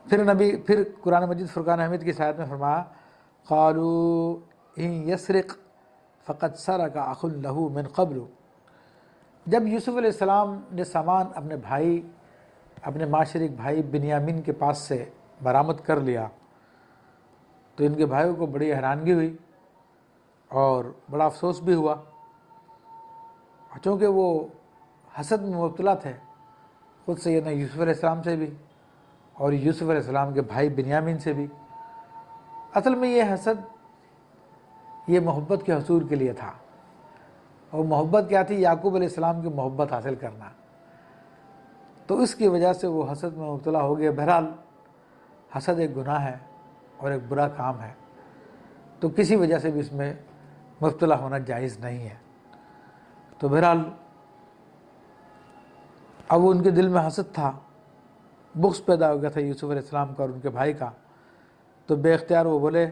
پھر قرآن مجید فرقان حمید کی آیت میں فرمایا قالوا ان یسرق فقد سرق اخ له من قبل، جب یوسف علیہ السلام نے سامان اپنے معاشرک بھائی بنیامین کے پاس سے برآمد کر لیا تو ان کے بھائیوں کو بڑی حیرانگی ہوئی اور بڑا افسوس بھی ہوا، چونکہ وہ حسد میں مبتلا تھے، خود سیدنا یوسف علیہ السلام سے بھی اور یوسف علیہ السلام کے بھائی بنیامین سے بھی۔ اصل میں یہ حسد یہ محبت کے حصول کے لیے تھا، اور محبت کیا تھی؟ یعقوب علیہ السلام کی محبت حاصل کرنا، تو اس کی وجہ سے وہ حسد میں مبتلا ہو گیا۔ بہرحال حسد ایک گناہ ہے اور ایک برا کام ہے، تو کسی وجہ سے بھی اس میں مبتلا ہونا جائز نہیں ہے۔ تو بہرحال اب ان کے دل میں حسد تھا، بغض پیدا ہو گیا تھا یوسف علیہ السلام کا اور ان کے بھائی کا، تو بے اختیار وہ بولے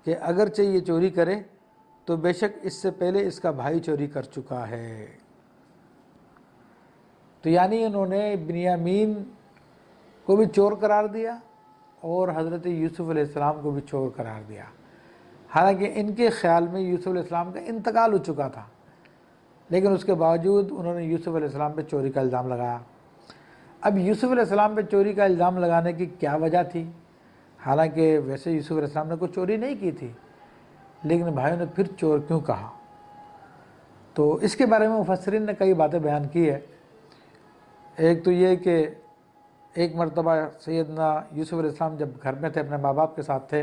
کہ اگرچہ یہ چوری کرے تو بے شک اس سے پہلے اس کا بھائی چوری کر چکا ہے۔ تو یعنی انہوں نے بنیامین کو بھی چور قرار دیا اور حضرت یوسف علیہ السلام کو بھی چور قرار دیا، حالانکہ ان کے خیال میں یوسف علیہ السلام کا انتقال ہو چکا تھا، لیکن اس کے باوجود انہوں نے یوسف علیہ السلام پہ چوری کا الزام لگایا۔ اب یوسف علیہ السلام پہ چوری کا الزام لگانے کی کیا وجہ تھی؟ حالانکہ ویسے یوسف علیہ السلام نے کوئی چوری نہیں کی تھی، لیکن بھائیوں نے پھر چور کیوں کہا؟ تو اس کے بارے میں مفسرین نے کئی باتیں بیان کی ہے۔ ایک تو یہ کہ ایک مرتبہ سیدنا یوسف علیہ السلام جب گھر میں تھے، اپنے ماں باپ کے ساتھ تھے،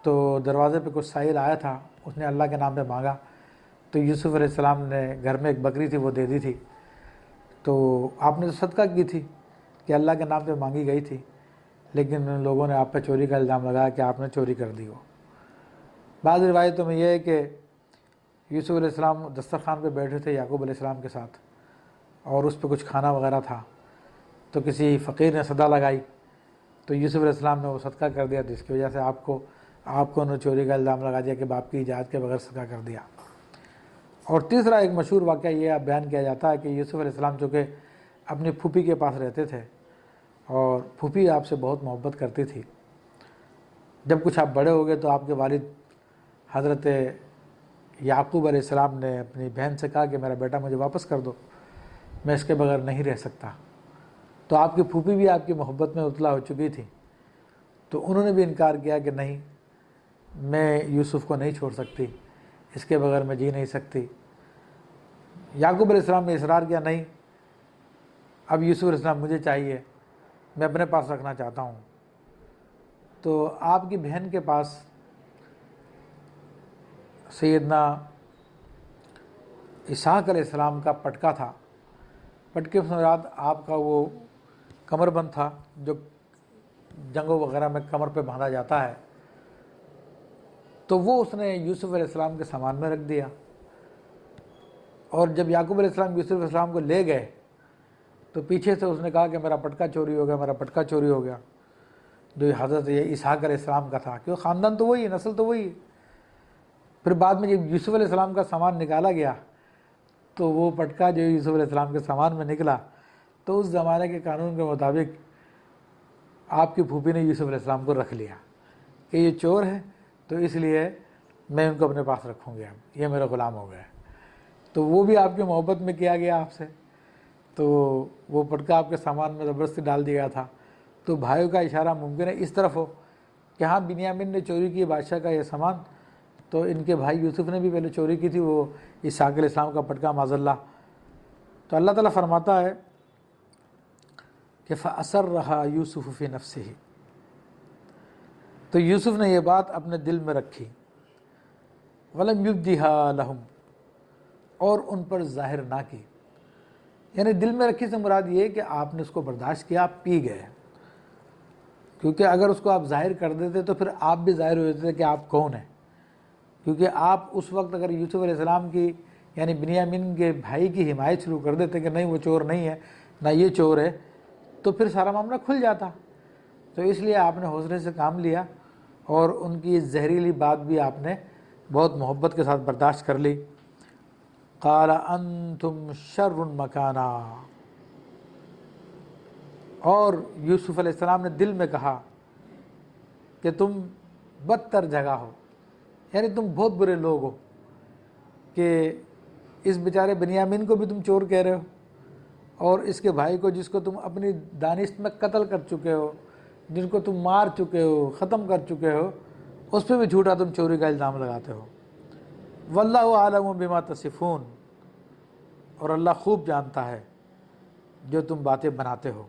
تو دروازے پہ کچھ سائل آیا تھا، اس نے اللہ کے نام پہ مانگا، تو یوسف علیہ السلام نے گھر میں ایک بکری تھی وہ دے دی تھی۔ تو آپ نے تو صدقہ کی تھی کہ اللہ کے نام پہ مانگی گئی تھی، لیکن لوگوں نے آپ پہ چوری کا الزام لگایا کہ آپ نے چوری کر دی ہو۔ بعض روایتوں میں یہ ہے کہ یوسف علیہ السلام دسترخوان پہ بیٹھے تھے یعقوب علیہ السلام کے ساتھ، اور اس پہ کچھ کھانا وغیرہ تھا، تو کسی فقیر نے صدا لگائی تو یوسف علیہ السلام نے وہ صدقہ کر دیا، جس کی وجہ سے آپ کو انہوں نے چوری کا الزام لگا دیا کہ باپ کی اجازت کے بغیر صدقہ کر دیا۔ اور تیسرا ایک مشہور واقعہ یہ بیان کیا جاتا ہے کہ یوسف علیہ السلام چونکہ اپنی پھوپھی کے پاس رہتے تھے اور پھوپھی آپ سے بہت محبت کرتی تھی، جب کچھ آپ بڑے ہو گئے تو آپ کے والد حضرت یعقوب علیہ السلام نے اپنی بہن سے کہا کہ میرا بیٹا مجھے واپس کر دو، میں اس کے بغیر نہیں رہ سکتا۔ تو آپ کی پھوپھی بھی آپ کی محبت میں مبتلا ہو چکی تھی، تو انہوں نے بھی انکار کیا کہ نہیں، میں یوسف کو نہیں چھوڑ سکتی، اس کے بغیر میں جی نہیں سکتی۔ یعقوب علیہ السلام نے اصرار کیا، نہیں، اب یوسف علیہ السلام مجھے چاہیے، میں اپنے پاس رکھنا چاہتا ہوں۔ تو آپ کی بہن کے پاس سیدنا اسحاق علیہ السلام کا پٹکا تھا، پٹکے سے مراد آپ کا وہ کمر بند تھا جو جنگوں وغیرہ میں کمر پہ باندھا جاتا ہے، تو وہ اس نے یوسف علیہ السلام کے سامان میں رکھ دیا، اور جب یعقوب علیہ السلام یوسف علیہ السلام کو لے گئے تو پیچھے سے اس نے کہا کہ میرا پٹکا چوری ہو گیا، میرا پٹکا چوری ہو گیا، جو حضرت اسحاق علیہ السلام کا تھا، کیونکہ خاندان تو وہی ہے، نسل تو وہی ہے۔ پھر بعد میں جب یوسف علیہ السلام کا سامان نکالا گیا تو وہ پٹکا جو یوسف علیہ السلام کے سامان میں نکلا، تو اس زمانے کے قانون کے مطابق آپ کی پھوپھی نے یوسف علیہ السلام کو رکھ لیا کہ یہ چور ہے، تو اس لیے میں ان کو اپنے پاس رکھوں گا، یہ میرا غلام ہو گیا۔ تو وہ بھی آپ کی محبت میں کیا گیا آپ سے، تو وہ پٹکا آپ کے سامان میں زبردستی ڈال دیا تھا۔ تو بھائیوں کا اشارہ ممکن ہے اس طرف ہو کہ ہاں بنیامین نے چوری کی بادشاہ کا یہ سامان، تو ان کے بھائی یوسف نے بھی پہلے چوری کی تھی وہ اسحاق علیہ السلام کا پٹکا، معاذ اللہ۔ تو اللہ تعالیٰ فرماتا ہے کہ فَأَسَرَّهَا يُوسُفُ فِي نَفْسِهِ، تو یوسف نے یہ بات اپنے دل میں رکھی، وَلَمْ يُبْدِهَا لَهُمْ، اور ان پر ظاہر نہ کی۔ یعنی دل میں رکھی سے مراد یہ کہ آپ نے اس کو برداشت کیا، آپ پی گئے، کیونکہ اگر اس کو آپ ظاہر کر دیتے تو پھر آپ بھی ظاہر ہو جاتے کہ آپ کون ہیں، کیونکہ آپ اس وقت اگر یوسف علیہ السلام کی یعنی بنیامین کے بھائی کی حمایت شروع کر دیتے کہ نہیں وہ چور نہیں ہے، نہ یہ چور ہے، تو پھر سارا معاملہ کھل جاتا۔ تو اس لیے آپ نے حوصلے سے کام لیا اور ان کی زہریلی بات بھی آپ نے بہت محبت کے ساتھ برداشت کر لی۔ قال انتم شر مکانا، اور یوسف علیہ السلام نے دل میں کہا کہ تم بدتر جگہ ہو، یعنی تم بہت برے لوگ ہو کہ اس بیچارے بنیامین کو بھی تم چور کہہ رہے ہو، اور اس کے بھائی کو جس کو تم اپنی دانست میں قتل کر چکے ہو، جن کو تم مار چکے ہو، ختم کر چکے ہو، اس پہ بھی جھوٹا تم چوری کا الزام لگاتے ہو۔ واللہ عالم بما تصفون، اور اللہ خوب جانتا ہے جو تم باتیں بناتے ہو۔